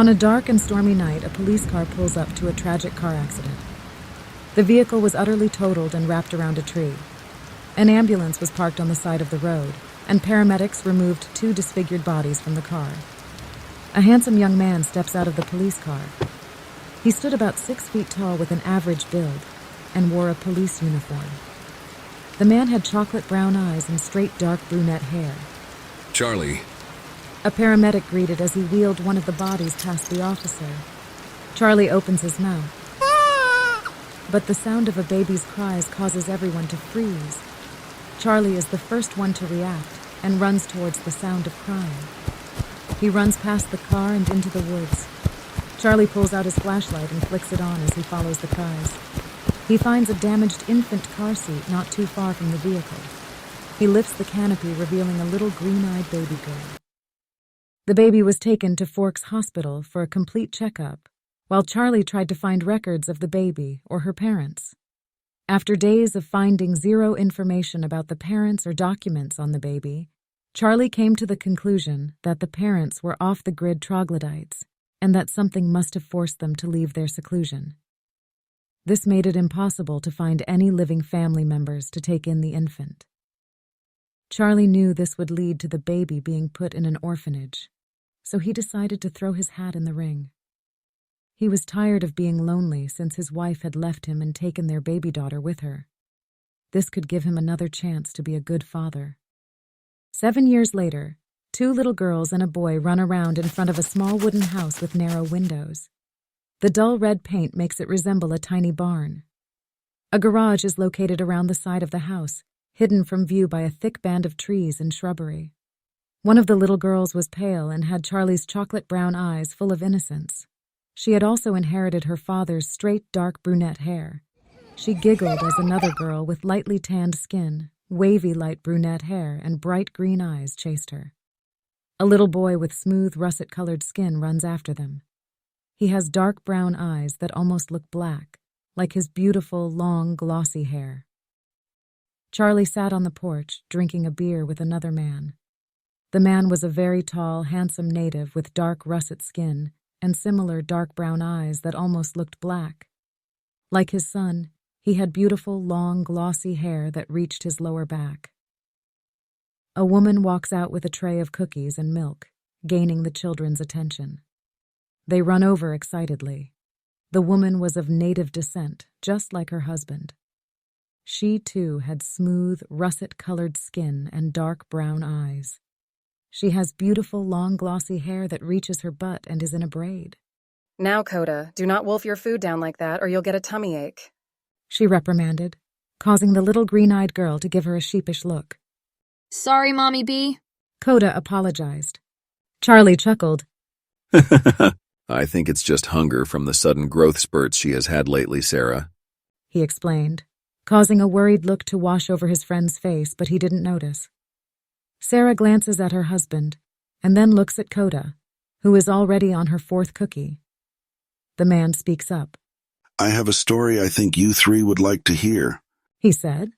On a dark and stormy night, a police car pulls up to a tragic car accident. The vehicle was utterly totaled and wrapped around a tree. An ambulance was parked on the side of the road, and paramedics removed 2 disfigured bodies from the car. A handsome young man steps out of the police car. He stood about 6 feet tall with an average build and wore a police uniform. The man had chocolate brown eyes and straight dark brunette hair. Charlie. A paramedic greeted as he wheeled one of the bodies past the officer. Charlie opens his mouth. But the sound of a baby's cries causes everyone to freeze. Charlie is the first one to react and runs towards the sound of crying. He runs past the car and into the woods. Charlie pulls out his flashlight and flicks it on as he follows the cries. He finds a damaged infant car seat not too far from the vehicle. He lifts the canopy, revealing a little green-eyed baby girl. The baby was taken to Forks Hospital for a complete checkup, while Charlie tried to find records of the baby or her parents. After days of finding zero information about the parents or documents on the baby, Charlie came to the conclusion that the parents were off-the-grid troglodytes and that something must have forced them to leave their seclusion. This made it impossible to find any living family members to take in the infant. Charlie knew this would lead to the baby being put in an orphanage, so he decided to throw his hat in the ring. He was tired of being lonely since his wife had left him and taken their baby daughter with her. This could give him another chance to be a good father. 7 years later, 2 little girls and a boy run around in front of a small wooden house with narrow windows. The dull red paint makes it resemble a tiny barn. A garage is located around the side of the house, hidden from view by a thick band of trees and shrubbery. One of the little girls was pale and had Charlie's chocolate brown eyes full of innocence. She had also inherited her father's straight, dark brunette hair. She giggled as another girl with lightly tanned skin, wavy light brunette hair, and bright green eyes chased her. A little boy with smooth, russet-colored skin runs after them. He has dark brown eyes that almost look black, like his beautiful, long, glossy hair. Charlie sat on the porch, drinking a beer with another man. The man was a very tall, handsome native with dark, russet skin and similar dark brown eyes that almost looked black. Like his son, he had beautiful, long, glossy hair that reached his lower back. A woman walks out with a tray of cookies and milk, gaining the children's attention. They run over excitedly. The woman was of native descent, just like her husband. She, too, had smooth, russet-colored skin and dark brown eyes. She has beautiful, long, glossy hair that reaches her butt and is in a braid. Now, Koda, do not wolf your food down like that or you'll get a tummy ache, she reprimanded, causing the little green-eyed girl to give her a sheepish look. Sorry, Mommy B. Koda apologized. Charlie chuckled. I think it's just hunger from the sudden growth spurts she has had lately, Sarah, he explained, causing a worried look to wash over his friend's face, but he didn't notice. Sarah glances at her husband and then looks at Koda, who is already on her 4th cookie. The man speaks up. I have a story I think you 3 would like to hear, he said,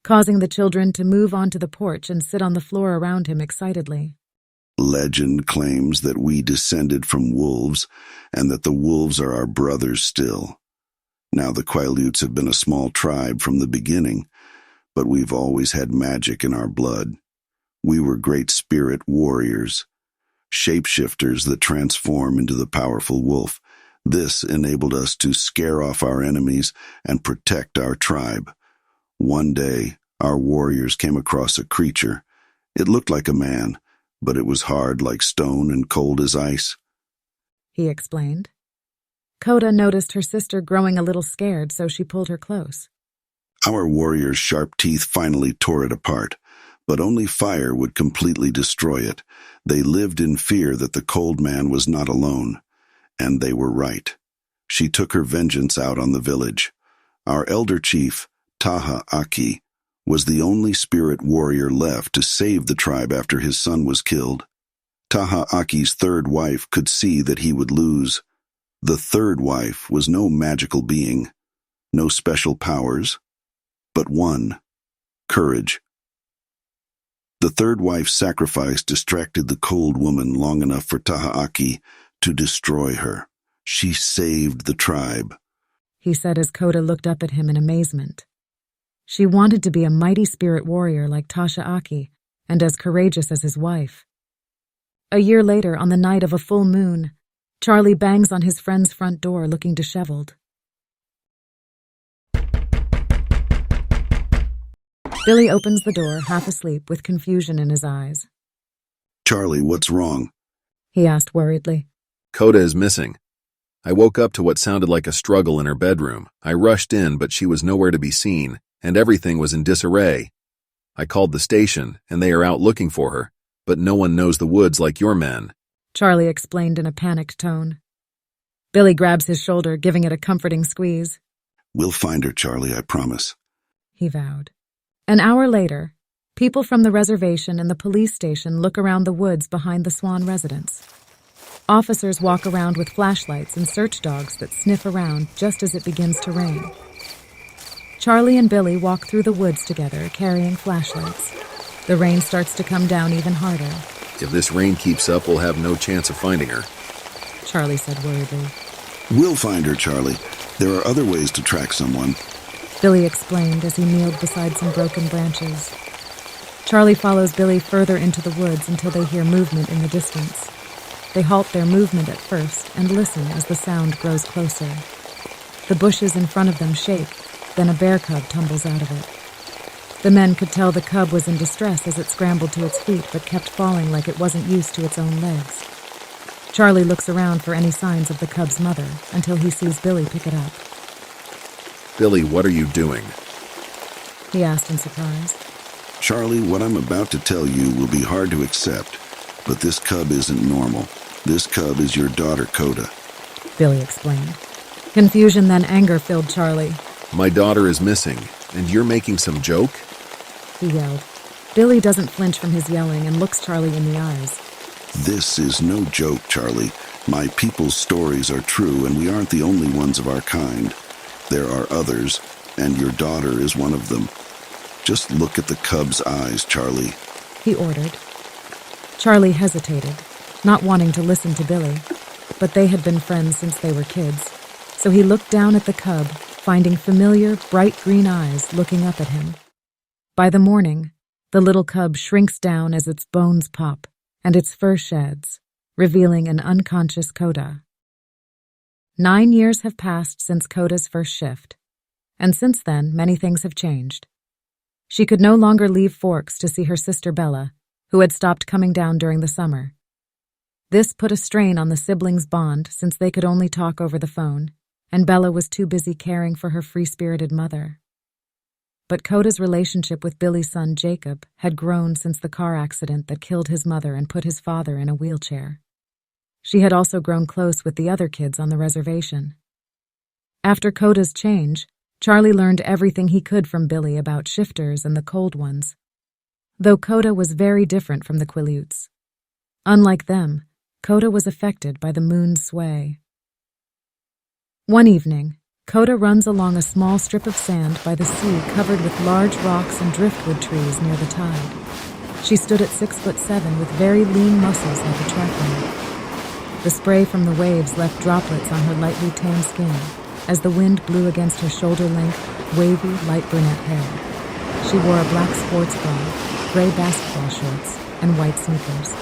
causing the children to move onto the porch and sit on the floor around him excitedly. Legend claims that we descended from wolves and that the wolves are our brothers still. Now the Quaaludes have been a small tribe from the beginning, but we've always had magic in our blood. We were great spirit warriors, shapeshifters that transform into the powerful wolf. This enabled us to scare off our enemies and protect our tribe. One day, our warriors came across a creature. It looked like a man, but it was hard like stone and cold as ice, he explained. Koda noticed her sister growing a little scared, so she pulled her close. Our warriors' sharp teeth finally tore it apart, but only fire would completely destroy it. They lived in fear that the cold man was not alone, and they were right. She took her vengeance out on the village. Our elder chief, Taha Aki, was the only spirit warrior left to save the tribe after his son was killed. Taha Aki's 3rd wife could see that he would lose. The 3rd wife was no magical being, no special powers, but one: courage. The 3rd wife's sacrifice distracted the cold woman long enough for Taha Aki to destroy her. She saved the tribe. He said as Koda looked up at him in amazement. She wanted to be a mighty spirit warrior like Tasha Aki and as courageous as his wife. A year later, on the night of a full moon, Charlie bangs on his friend's front door looking disheveled. Billy opens the door, half asleep, with confusion in his eyes. Charlie, what's wrong? He asked worriedly. Koda is missing. I woke up to what sounded like a struggle in her bedroom. I rushed in, but she was nowhere to be seen, and everything was in disarray. I called the station, and they are out looking for her, but no one knows the woods like your men. Charlie explained in a panicked tone. Billy grabs his shoulder, giving it a comforting squeeze. We'll find her, Charlie, I promise. He vowed. An hour later, people from the reservation and the police station look around the woods behind the Swan residence. Officers walk around with flashlights and search dogs that sniff around just as it begins to rain. Charlie and Billy walk through the woods together, carrying flashlights. The rain starts to come down even harder. If this rain keeps up, we'll have no chance of finding her. Charlie said worriedly. We'll find her, Charlie. There are other ways to track someone. Billy explained as he kneeled beside some broken branches. Charlie follows Billy further into the woods until they hear movement in the distance. They halt their movement at first and listen as the sound grows closer. The bushes in front of them shake, then a bear cub tumbles out of it. The men could tell the cub was in distress as it scrambled to its feet but kept falling like it wasn't used to its own legs. Charlie looks around for any signs of the cub's mother until he sees Billy pick it up. Billy, what are you doing? He asked in surprise. Charlie, what I'm about to tell you will be hard to accept, but this cub isn't normal. This cub is your daughter, Koda. Billy explained. Confusion then anger filled Charlie. My daughter is missing, and you're making some joke? He yelled. Billy doesn't flinch from his yelling and looks Charlie in the eyes. This is no joke, Charlie. My people's stories are true, and we aren't the only ones of our kind. There are others, and your daughter is one of them. Just look at the cub's eyes, Charlie. He ordered. Charlie hesitated, not wanting to listen to Billy, but they had been friends since they were kids, so he looked down at the cub, finding familiar, bright green eyes looking up at him. By the morning, the little cub shrinks down as its bones pop and its fur sheds, revealing an unconscious Koda. 9 years have passed since Koda's first shift, and since then, many things have changed. She could no longer leave Forks to see her sister Bella, who had stopped coming down during the summer. This put a strain on the siblings' bond since they could only talk over the phone, and Bella was too busy caring for her free-spirited mother. But Koda's relationship with Billy's son Jacob had grown since the car accident that killed his mother and put his father in a wheelchair. She had also grown close with the other kids on the reservation. After Koda's change, Charlie learned everything he could from Billy about shifters and the cold ones, though Koda was very different from the Quileutes. Unlike them, Koda was affected by the moon's sway. One evening, Koda runs along a small strip of sand by the sea covered with large rocks and driftwood trees near the tide. She stood at 6'7" with very lean muscles like a trapline. The spray from the waves left droplets on her lightly tanned skin as the wind blew against her shoulder-length, wavy, light brunette hair. She wore a black sports bra, gray basketball shorts, and white sneakers.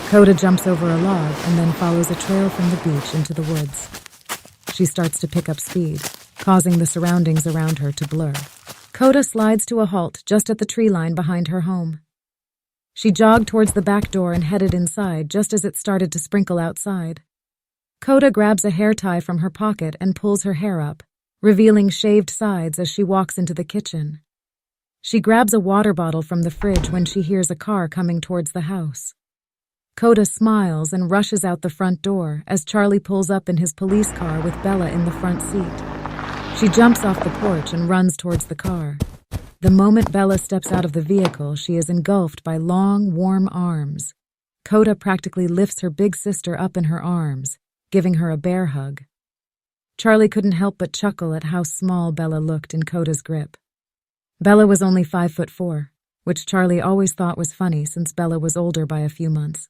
Koda jumps over a log and then follows a trail from the beach into the woods. She starts to pick up speed, causing the surroundings around her to blur. Koda slides to a halt just at the tree line behind her home. She jogged towards the back door and headed inside just as it started to sprinkle outside. Koda grabs a hair tie from her pocket and pulls her hair up, revealing shaved sides as she walks into the kitchen. She grabs a water bottle from the fridge when she hears a car coming towards the house. Koda smiles and rushes out the front door as Charlie pulls up in his police car with Bella in the front seat. She jumps off the porch and runs towards the car. The moment Bella steps out of the vehicle, she is engulfed by long, warm arms. Koda practically lifts her big sister up in her arms, giving her a bear hug. Charlie couldn't help but chuckle at how small Bella looked in Koda's grip. Bella was only 5'4", which Charlie always thought was funny since Bella was older by a few months.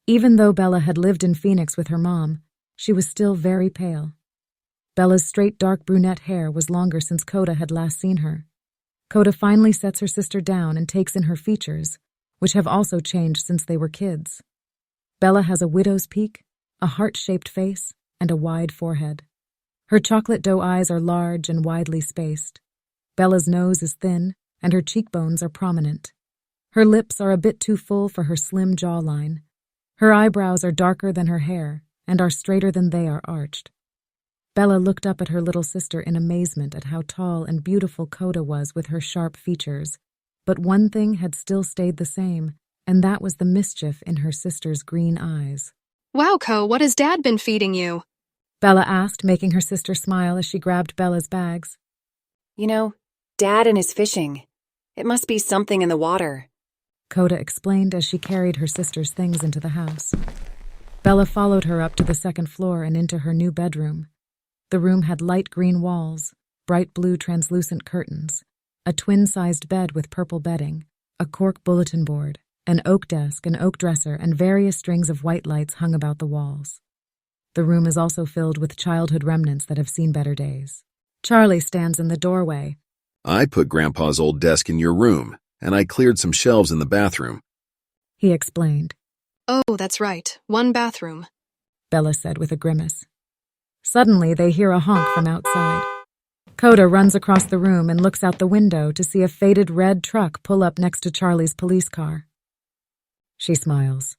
Even though Bella had lived in Phoenix with her mom, she was still very pale. Bella's straight dark brunette hair was longer since Koda had last seen her. Koda finally sets her sister down and takes in her features, which have also changed since they were kids. Bella has a widow's peak, a heart-shaped face, and a wide forehead. Her chocolate doe eyes are large and widely spaced. Bella's nose is thin, and her cheekbones are prominent. Her lips are a bit too full for her slim jawline. Her eyebrows are darker than her hair, and are straighter than they are arched. Bella looked up at her little sister in amazement at how tall and beautiful Koda was with her sharp features. But one thing had still stayed the same, and that was the mischief in her sister's green eyes. Wow, Ko, what has Dad been feeding you? Bella asked, making her sister smile as she grabbed Bella's bags. You know, Dad and his fishing. It must be something in the water. Koda explained as she carried her sister's things into the house. Bella followed her up to the second floor and into her new bedroom. The room had light green walls, bright blue translucent curtains, a twin-sized bed with purple bedding, a cork bulletin board, an oak desk, an oak dresser, and various strings of white lights hung about the walls. The room is also filled with childhood remnants that have seen better days. Charlie stands in the doorway. I put Grandpa's old desk in your room, and I cleared some shelves in the bathroom. He explained. Oh, that's right. One bathroom. Bella said with a grimace. Suddenly, they hear a honk from outside. Koda runs across the room and looks out the window to see a faded red truck pull up next to Charlie's police car. She smiles.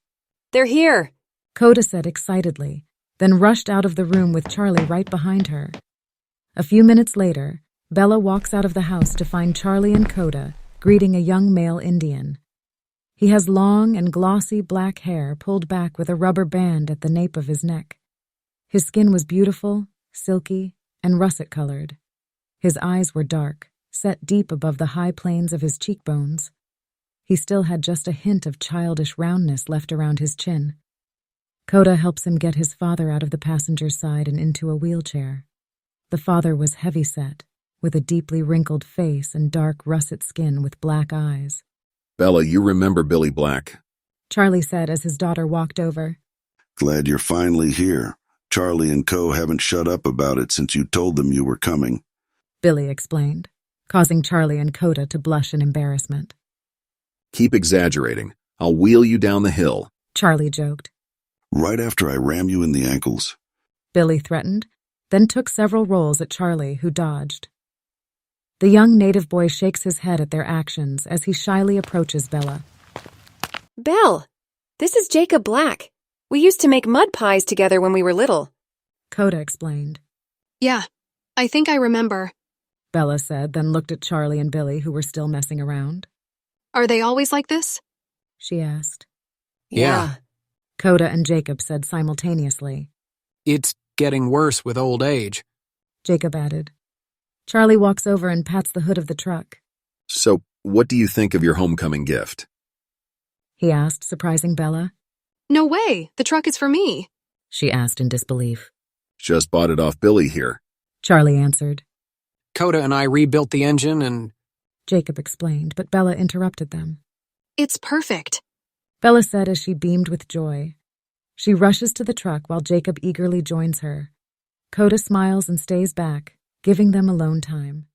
They're here! Koda said excitedly, then rushed out of the room with Charlie right behind her. A few minutes later, Bella walks out of the house to find Charlie and Koda greeting a young male Indian. He has long and glossy black hair pulled back with a rubber band at the nape of his neck. His skin was beautiful, silky, and russet-colored. His eyes were dark, set deep above the high planes of his cheekbones. He still had just a hint of childish roundness left around his chin. Koda helps him get his father out of the passenger's side and into a wheelchair. The father was heavy-set, with a deeply wrinkled face and dark russet skin with black eyes. Bella, you remember Billy Black. Charlie said as his daughter walked over. Glad you're finally here. Charlie and Co. haven't shut up about it since you told them you were coming. Billy explained, causing Charlie and Koda to blush in embarrassment. Keep exaggerating. I'll wheel you down the hill. Charlie joked. Right after I ram you in the ankles. Billy threatened, then took several rolls at Charlie, who dodged. The young native boy shakes his head at their actions as he shyly approaches Bella. Belle, this is Jacob Black. We used to make mud pies together when we were little. Koda explained. Yeah, I think I remember. Bella said, then looked at Charlie and Billy, who were still messing around. Are they always like this? She asked. Yeah. Koda and Jacob said simultaneously. It's getting worse with old age. Jacob added. Charlie walks over and pats the hood of the truck. So, what do you think of your homecoming gift? He asked, surprising Bella. No way, the truck is for me. She asked in disbelief. Just bought it off Billy here. Charlie answered. Koda and I rebuilt the engine and... Jacob explained, but Bella interrupted them. It's perfect. Bella said as she beamed with joy. She rushes to the truck while Jacob eagerly joins her. Koda smiles and stays back, giving them alone time.